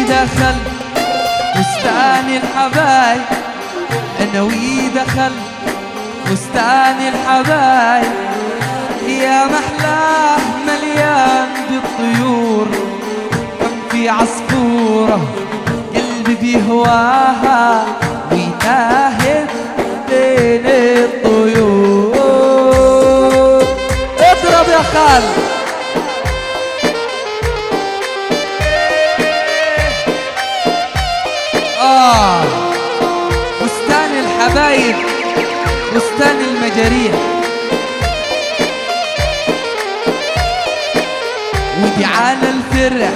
ودخل فستان الحبايب، انا ودخل فستان الحبايب، يا محلاه مليان بالطيور، كم في عصفورة قلبي بيهواها ويتاهت بين الطيور. اضرب يا خال. فستان الحبايب، فستان المجاريح، ودي على الفرح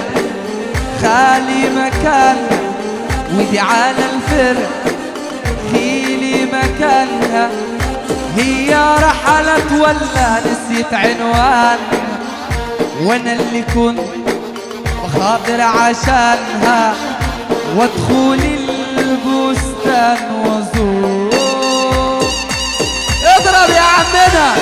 خالي مكانها، ودي على الفرح خيلي مكانها، هي رحلت ولا نسيت عنوانها، وانا اللي كنت بخاطر عشانها، وادخل البستان وازور. اضرب يا عمنا.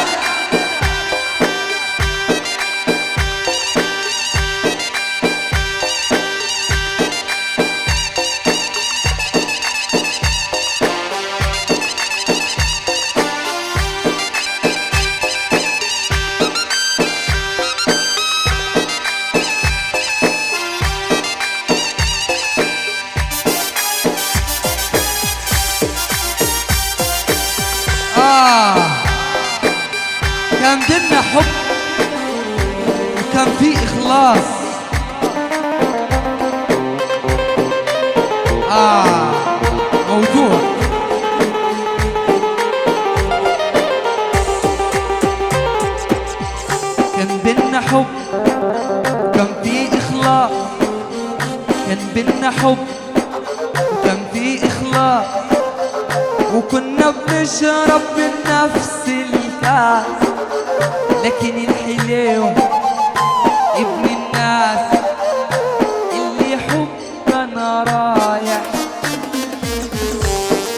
كان بينا حب وكان في إخلاص. موضوع كان بينا حب وكان في إخلاص، كان بينا حب وكان في إخلاص، وكنا بنشرب من نفس الكاس، لكن الحلو ابن الناس اللي حبنا رايح،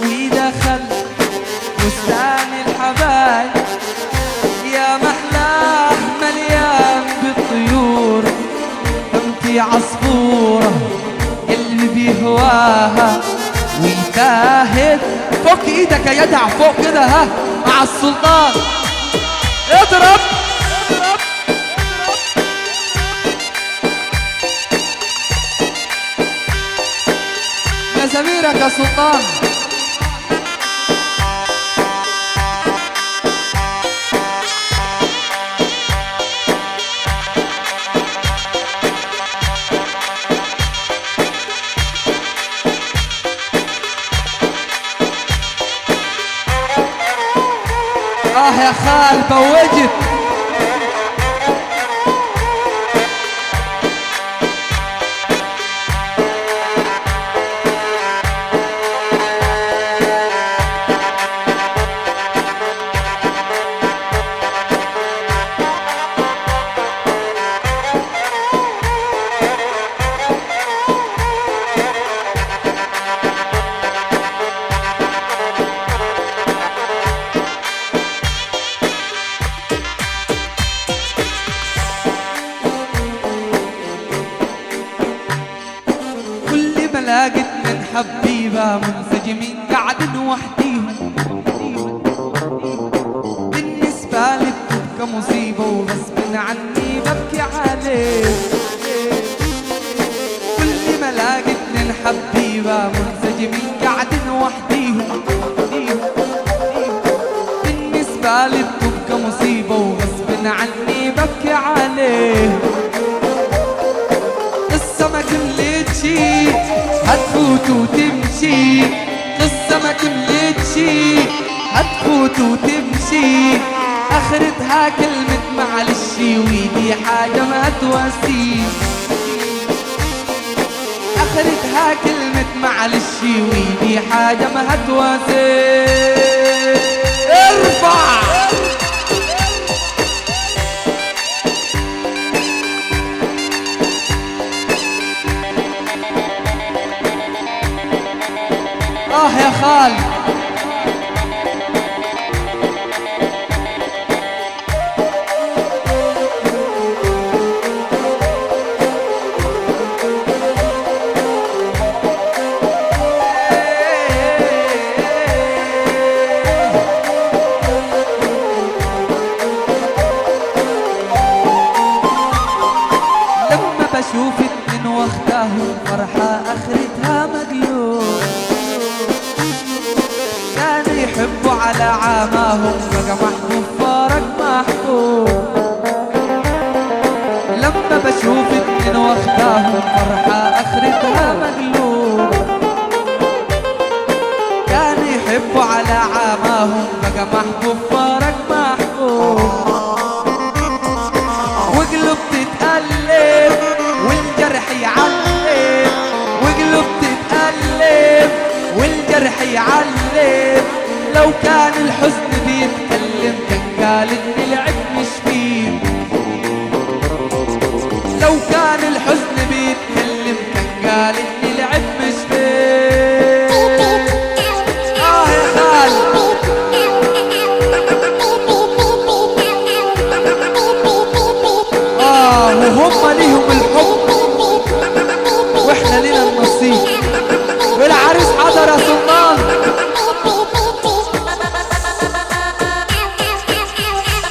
ودخل فستان الحبايب، يا محلاه مليان بالطيور، كم في عصفورة قلبي بيهواها ويتاهت. فوق ايدك يا جدع فوق كده، ها مع السلطان. اضرب. مزاميرك يا سلطان. يا خال بوجت. لقيت من حبيبة منسجمين قاعدين وحديهم، بالنسبة لي بتبقى مصيبة وغصب عني ببكي عليه. كل ما لقيت من حبيبة منسجمين قاعدين وحديهم، بالنسبة لي بتبقى مصيبة وغصب عني ببكي عليه. قصة ما كملتشي هتفوت وتمشي، قصة ما كملتشي هتفوت وتمشي، اخرتها كلمة معلش ودي حاجة ما تواسي، اخرتها كلمة معلش ودي حاجة ما هتواسي. ارفع يا خال. واخداهم فرحة اخرتها مقلوب. كانوا يحبوا على عماهم بقى محبوب فارق محبوب. لما بشوف اتنين واخداهم فرحة اخرتها مقلوب. كانوا يحبوا على عماهم بقى محبوب فارق محبوب. وقلوب تتقلب والجرح يعلم، وقلوب تتقلب والجرح يعلم. لو كان الحزن بيتكلم كان قال ان العيب مش فيه. لو كان الحزن بيتكلم كان قال ان العيب مش فيه. يا خال وهم ليهم الحب واحنا لينا النصيب. والعريس حضر يا سلطان.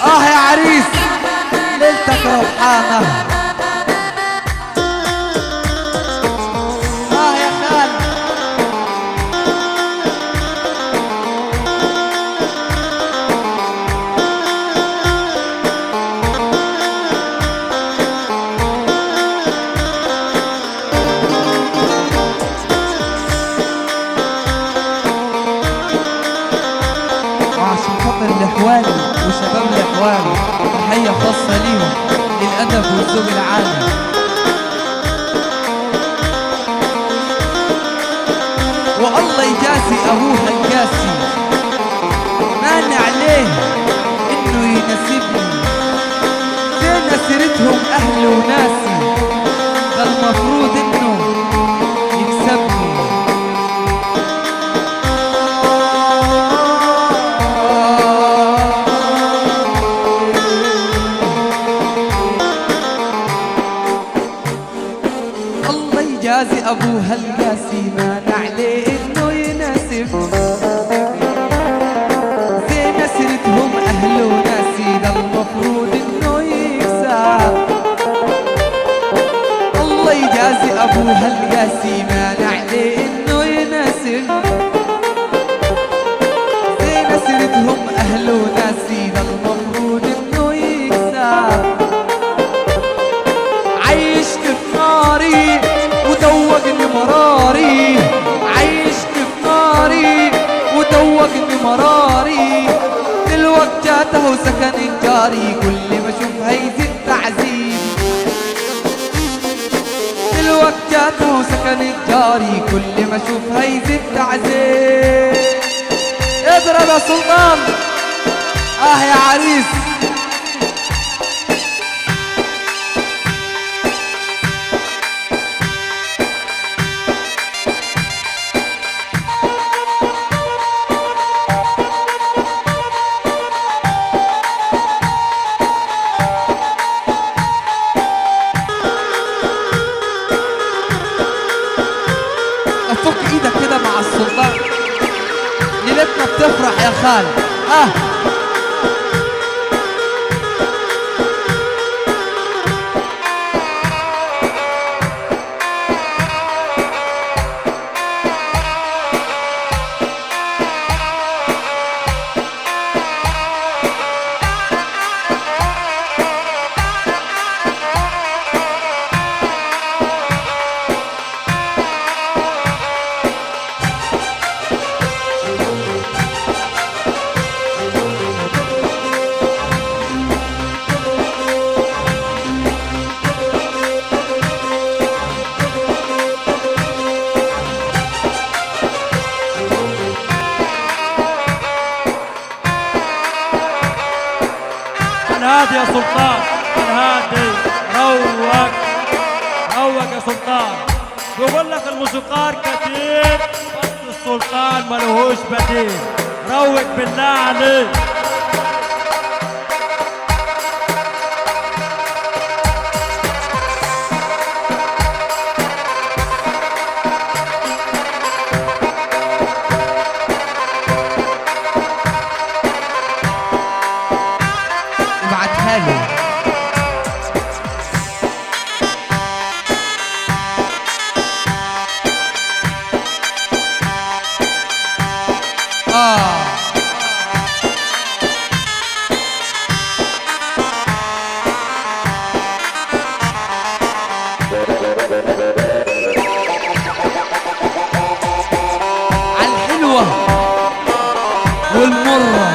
يا عريس ليلتك ربحانة. يا خال وعشان خاطر الاحوالي وشباب الاحوالي تحية خاصة ليهم للأدب والذوق العالي. والله يجازي أبوها القاسي مانع عليه إنه يناسبني. زين سيرتهم أهلي وناسي ده المفروض إنه يكسبني. جازي ابوها القاسي مانع عليه انه يناسبني. زين سيرتهم اهله وناسي ده المفروض انه يكسب. الله يجازي ابوها القاسي مانع عليه انه يناسبني. زين سيرتهم اهله وناسي ده المفروض انه يكسب. عيشت في ناري ودوقني مراري، عيشت في ناري ودوقني مراري. دلوقتي جاته سكن جاري كل ما اشوف هيزيد تعذيب. دلوقتي جاته سكن جاري كل ما اشوف هيزيد تعذيب. اضرب يا سلطان. يا عريس فك ايدك كده مع السلطان. ليلتنا بتفرح يا خال. هادي يا سلطان، هادي. روق روق يا سلطان. بقول لك الموسيقار كتير بس السلطان ملهوش بديل. روق بالله عليك. ابعتها له. مرة